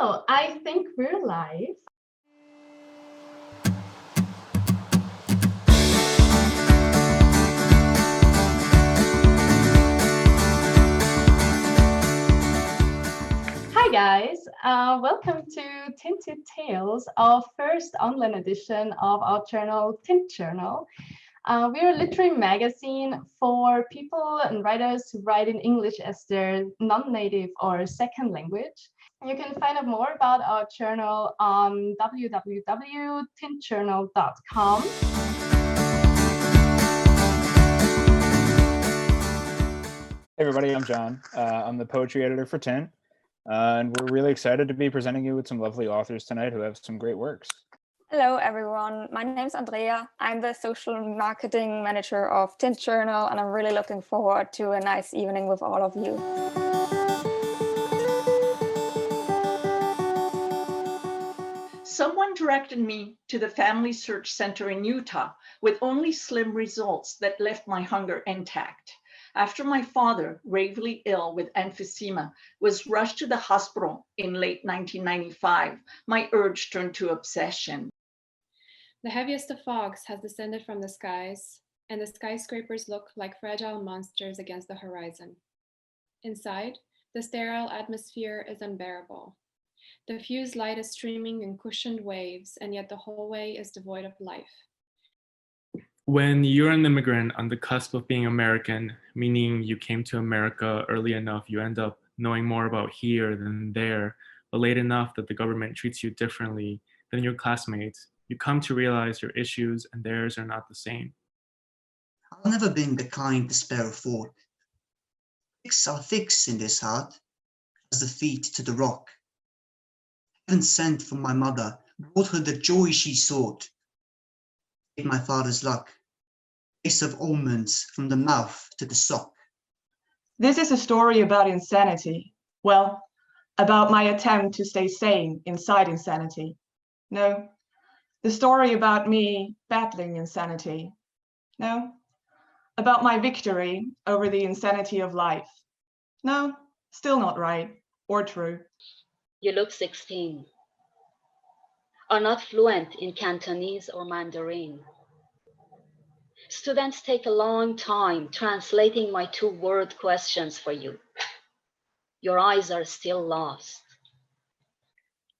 So I think we're live. Hi guys, welcome to Tinted Tales, our first online edition of our journal, Tint Journal. We're a literary magazine for people and writers who write in English as their non-native or second language. You can find out more about our journal on www.tintjournal.com. Hey everybody, I'm John. I'm the poetry editor for Tint, and we're really excited to be presenting you with some lovely authors tonight who have some great works. Hello everyone, my name is Andrea. I'm the social marketing manager of Tint Journal, and I'm really looking forward to a nice evening with all of you. Someone directed me to the Family Search Center in Utah with only slim results that left my hunger intact. After my father, gravely ill with emphysema, was rushed to the hospital in late 1995, my urge turned to obsession. The heaviest of fogs has descended from the skies, and the skyscrapers look like fragile monsters against the horizon. Inside, the sterile atmosphere is unbearable. The fused light is streaming in cushioned waves, and yet the hallway is devoid of life. When you're an immigrant on the cusp of being American, meaning you came to America early enough, you end up knowing more about here than there, but late enough that the government treats you differently than your classmates, you come to realize your issues and theirs are not the same. I've never been the kind the sparrow thought. Sticks are fixed in this heart, as the feet to the rock. Heaven sent from my mother brought her the joy she sought. Gave my father's luck, taste of almonds from the mouth to the sock. This is a story about insanity. Well, about my attempt to stay sane inside insanity. No, the story about me battling insanity. No, about my victory over the insanity of life. No, still not right or true. You look 16. Are not fluent in Cantonese or Mandarin. Students take a long time translating my two-word questions for you. Your eyes are still lost.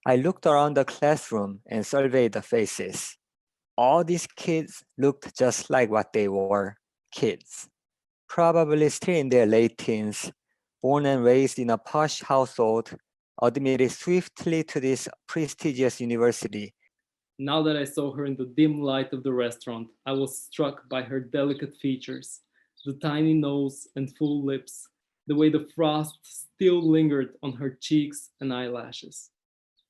I looked around the classroom and surveyed the faces. All these kids looked just like what they were, kids. Probably still in their late teens, born and raised in a posh household, admitted swiftly to this prestigious university. Now that I saw her in the dim light of the restaurant, I was struck by her delicate features, the tiny nose and full lips, the way the frost still lingered on her cheeks and eyelashes.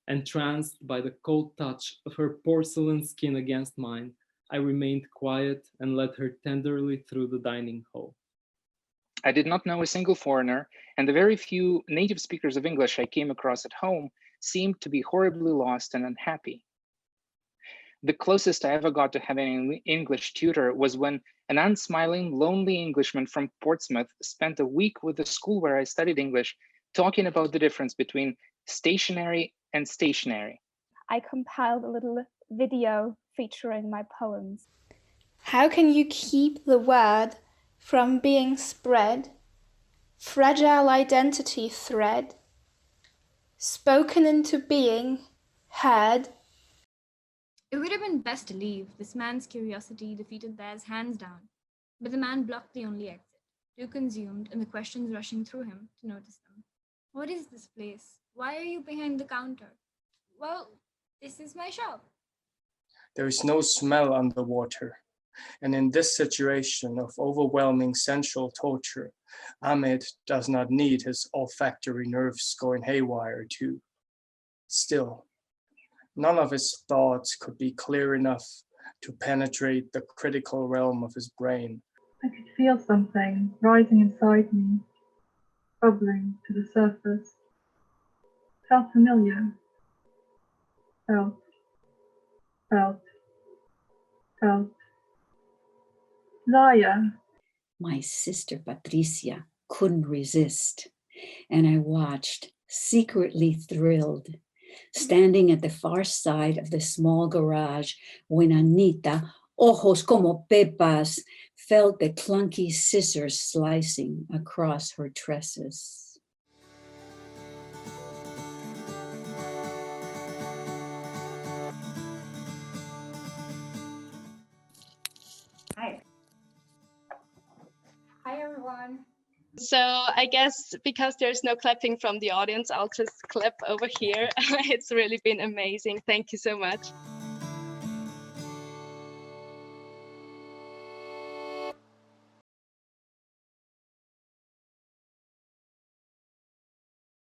Entranced by the cold touch of her porcelain skin against mine, I remained quiet and led her tenderly through the dining hall. I did not know a single foreigner, and the very few native speakers of English I came across at home seemed to be horribly lost and unhappy. The closest I ever got to having an English tutor was when an unsmiling, lonely Englishman from Portsmouth spent a week with the school where I studied English talking about the difference between stationary and stationary. I compiled a little video featuring my poems. How can you keep the word from being spread? Fragile identity thread, spoken into being, heard. It would have been best to leave. This man's curiosity defeated theirs hands down. But the man blocked the only exit, too consumed in the questions rushing through him to notice them. What is this place? Why are you behind the counter? Well, this is my shop. There is no smell underwater. And in this situation of overwhelming sensual torture, Ahmed does not need his olfactory nerves going haywire too. Still, none of his thoughts could be clear enough to penetrate the critical realm of his brain. I could feel something rising inside me, bubbling to the surface. Felt familiar. Felt. Zaya. My sister Patricia couldn't resist, and I watched, secretly thrilled, standing at the far side of the small garage when Anita, ojos como pepas, felt the clunky scissors slicing across her tresses. Hi. Hi, everyone. So I guess because there's no clapping from the audience, I'll just clap over here. It's really been amazing. Thank you so much.